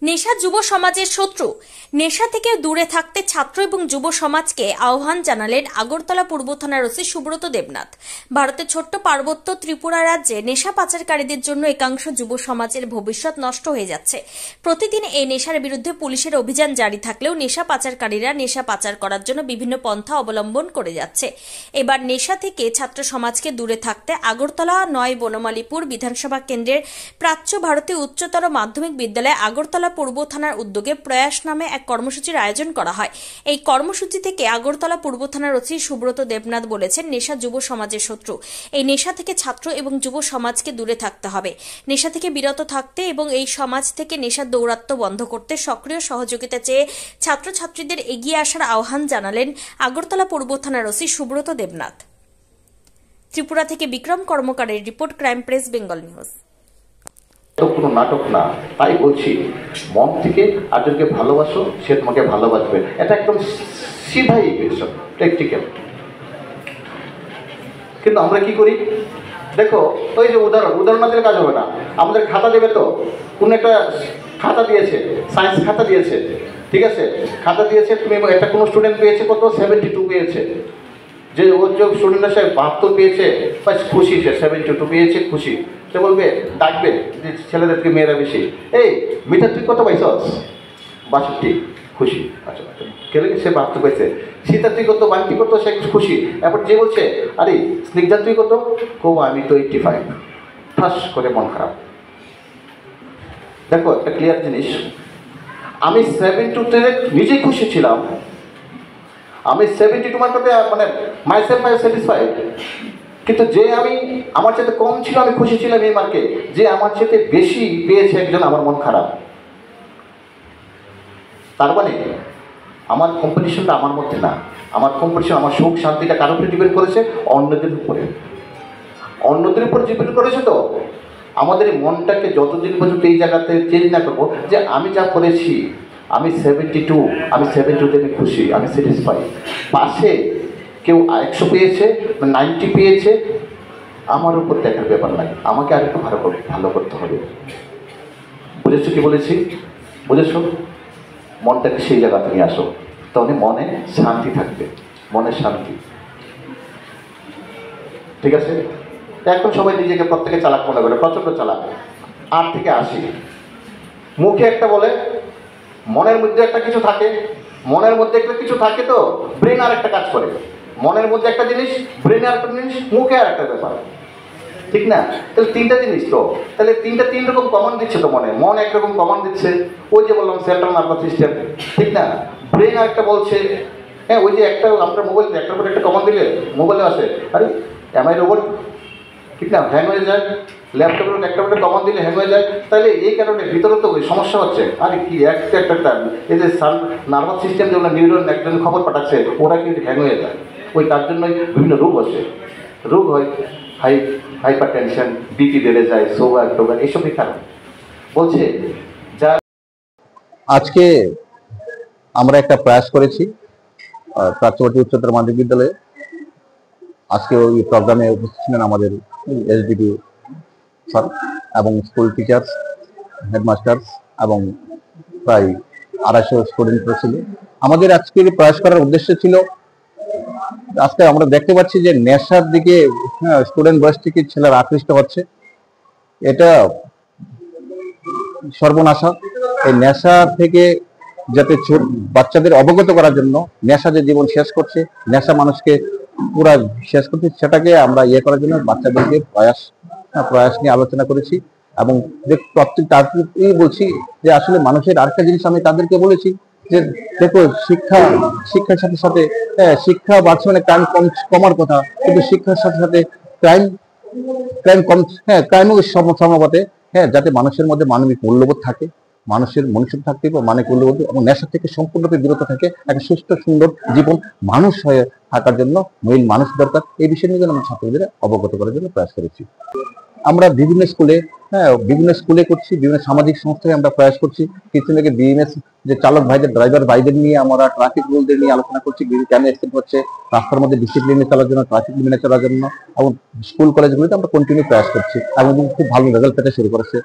নেশা যুব সমাজের শত্রু। নেশা থেকে দূরে থাকতে ছাত্র এবং যুব সমাজকে আহ্বান জানালেন আগরতলা পূর্ব থানার ওসি সুব্রত দেবনাথ। ভারতের ছোট্ট পার্বত্য ত্রিপুরা রাজ্যে নেশা পাচারকারীদের জন্য একাংশ যুব সমাজের ভবিষ্যৎ নষ্ট হয়ে যাচ্ছে। প্রতিদিন এই নেশার বিরুদ্ধে পুলিশের অভিযান জারি থাকলেও নেশা পাচারকারীরা নেশা পাচার করার জন্য বিভিন্ন পন্থা অবলম্বন করে যাচ্ছে। এবার নেশা থেকে ছাত্র সমাজকে দূরে থাকতে আগরতলা ৯ বনমালীপুর বিধানসভা কেন্দ্রের প্রাচ্য ভারতীয় উচ্চতর মাধ্যমিক বিদ্যালয়ে আগরতলা পূর্ব থানার উদ্যোগে প্রয়াস নামে এক কর্মসূচির আয়োজন করা হয়। এই কর্মসূচি থেকে আগরতলা পূর্ব থানার ওসি সুব্রত দেবনাথ বলেছেন, নেশা যুব সমাজের শত্রু। এই নেশা থেকে ছাত্র এবং যুব সমাজকে দূরে থাকতে হবে। নেশা থেকে বিরত থাকতে এবং এই সমাজ থেকে নেশার দৌরাত্ম্য বন্ধ করতে সক্রিয় সহযোগিতা চেয়ে ছাত্রছাত্রীদের এগিয়ে আসার আহ্বান জানালেন আগরতলা পূর্ব থানার ওসি সুব্রত দেবনাথ। ত্রিপুরা থেকে বিক্রম কর্মকারের report, crime press, Bengal news. কোনো নাটক না, তাই বলছি মন থেকে আজকে ভালোবাসো, সে তোমাকে ভালোবাসবে। এটা একদম সিধাই প্র্যাকটিক্যাল। কিন্তু আমরা কি করি দেখো, ওই যে উদাহরণ না দিলে কাজ হবে না। আমাদের খাতা দেবে, তো কোন একটা খাতা দিয়েছে, সায়েন্স খাতা দিয়েছে, ঠিক আছে, খাতা দিয়েছে, তুমি একটা কোনো স্টুডেন্ট পেয়েছে কত 72 পেয়েছে, যে ওর যে স্টুডেন্ট আছে 72 পেয়েছে, বাস খুশি, সে 72 পেয়েছে খুশি। সে বলবে, ডাকবে যে ছেলেদেরকে মেয়েরা বেশি, এই মিঠা তুই কত পাইছস? 62, খুশি। আচ্ছা, কেলে সে 72 পাইছে। সীতা তুই কত? 92 কত? সে খুশি। এরপর যে বলছে, আরে স্নিগ্ধা তুই কত? কো আমি তো 85। ঠাস করে মন খারাপ। দেখো একটা ক্লিয়ার জিনিস, আমি 72-তে নিজেই খুশি ছিলাম, আমি 72 মার্কতে মানে মাইসেলফ আই স্যাটিসফাইড। কিন্তু যে আমি আমার সাথে কম ছিল আমি খুশি ছিলাম এই মার্কে, যে আমার সাথে বেশি পেয়েছে একজন, আমার মন খারাপ। তার মানে আমার কম্পিটিশনটা আমার মধ্যে না, আমার কম্পিটিশন, আমার সুখ শান্তিটা কারোর উপরে ডিপেন্ড করেছে? অন্যদের উপরে। অন্যদের উপর ডিপেন্ড করেছে। তো আমাদের মনটাকে যতদিন পর্যন্ত এই জায়গাতে চেঞ্জ না করবো যে আমি যা করেছি, আমি 72, আমি 72তে আমি খুশি, আমি স্যাটিসফাই। পাশে কেউ 100 পেয়েছে, 90 পেয়েছে, আমার উপর দেখার ব্যাপার নাই, আমাকে আর একটু ভালো করতে হবে। বুঝেছো কি বলেছি? বুঝেছো? মনটাকে সেই জায়গা থেকে আসো, তাহলে মনে শান্তি থাকবে, মনে শান্তি। ঠিক আছে? এখন সবাই নিজেকে প্রত্যেকে চালাক মনে করে, প্রচণ্ড চালাক। 8 থেকে 80 মুখে একটা বলে, মনের মধ্যে একটা কিছু থাকে, মনের মধ্যে একটা কিছু থাকে, তো ব্রেন আর একটা কাজ করে। মনের মধ্যে একটা জিনিস, ব্রেনে আর একটা জিনিস, মুখে আর একটা ব্যাপার, ঠিক না? তাহলে 3টা জিনিস। তো তাহলে 3 রকম কমন দিচ্ছে। তো মন একরকম কমন দিচ্ছে, ওই যে বললাম সেন্ট্রাল নার্ভাস সিস্টেম, ঠিক না? ব্রেন আর একটা বলছে, হ্যাঁ ওই যে একটা আমরা মোবাইল একটার পর একটা কমন দিলে মোবাইলে আসে, আরে এমআই রোবট, ঠিক না, হ্যাং হয়ে যায়। ল্যাপটপের একটা কমন দিলে হ্যাং হয়ে যায়। তাহলে এই কারণে ভিতরে তো সমস্যা হচ্ছে। আরে কি একটা এই যে নার্ভাস সিস্টেম যেগুলো নিউরন একজন খবর পাঠাচ্ছে, ওরা কিন্তু হ্যাং হয়ে যায়। ওই তার জন্যই বিভিন্ন রোগ আসে, রোগ হয়, হাইপার টেনশন, বিপি বেড়ে যায়, সুগার টোগার, এইসবই কারণ। বলছে যা আজকে আমরা একটা প্রয়াস করেছি প্রাচ্যবর্তী উচ্চতর মাধ্যমিক বিদ্যালয়ে। আজকে ওই প্রোগ্রামে উপস্থিত ছিলেন আমাদের এসডিপি স্যার এবং স্কুল টিচার্স, হেডমাস্টার্স এবং প্রায় 250 স্টুডেন্টরা ছিল। আমাদের আজকের প্রয়াস করার উদ্দেশ্য ছিল, আজকে আমরা দেখতে পাচ্ছি যে নেশার দিকে স্টুডেন্ট বয়স থেকে ছেলেরা আকৃষ্ট হচ্ছে, এটা সর্বনাশা। এই নেশা থেকে যাতে বাচ্চাদের অবগত করার জন্য, নেশা যে জীবন শেষ করছে, নেশা মানুষকে পুরা শেষ করছে, সেটাকে আমরা করার জন্য বাচ্চাদেরকে প্রয়াস নিয়ে আলোচনা করেছি। এবং প্রত্যেকটাই বলছি যে আসলে মানুষের আরেকটা জিনিস আমি তাদেরকে বলেছি যে দেখো, শিক্ষার সাথে সাথে শিক্ষা বাড়ছে মানে ক্রাইম কমার কথা, কিন্তু শিক্ষার সাথে সাথে ক্রাইম কম, ক্রাইমও সমাপতে, যাতে মানুষের মধ্যে মানবিক মূল্যবোধ থাকে, মানুষের মনুষ্য থাকতে মানবিক মূল্যবোধ এবং নেশা থেকে সম্পূর্ণরূপে বিরত থাকে, একটা সুস্থ সুন্দর জীবন মানুষ হয়ে থাকার জন্য মেইন মানুষ দরকার। এই বিষয় নিয়ে আমরা ছাত্রদের অবগত করার জন্য প্রয়াস করেছি। আমরা বিভিন্ন স্কুলে করছি, বিভিন্ন সামাজিক সংস্থায় আমরা প্রয়াস করছি। কিছুদিন আগে বিএমএস যে চালক ভাইদের, ড্রাইভার ভাইদের নিয়ে আমরা ট্রাফিক রুলদের নিয়ে আলোচনা করছি, কেন অ্যাক্সিডেন্ট হচ্ছে, রাস্তার মধ্যে ডিসিপ্লিনে চলার জন্য, ট্রাফিক মেনে চলার জন্য, এবং স্কুল কলেজগুলিতে আমরা কন্টিনিউ প্রয়াস করছি এবং খুব ভালো রেজাল্ট পেতে শুরু করেছে।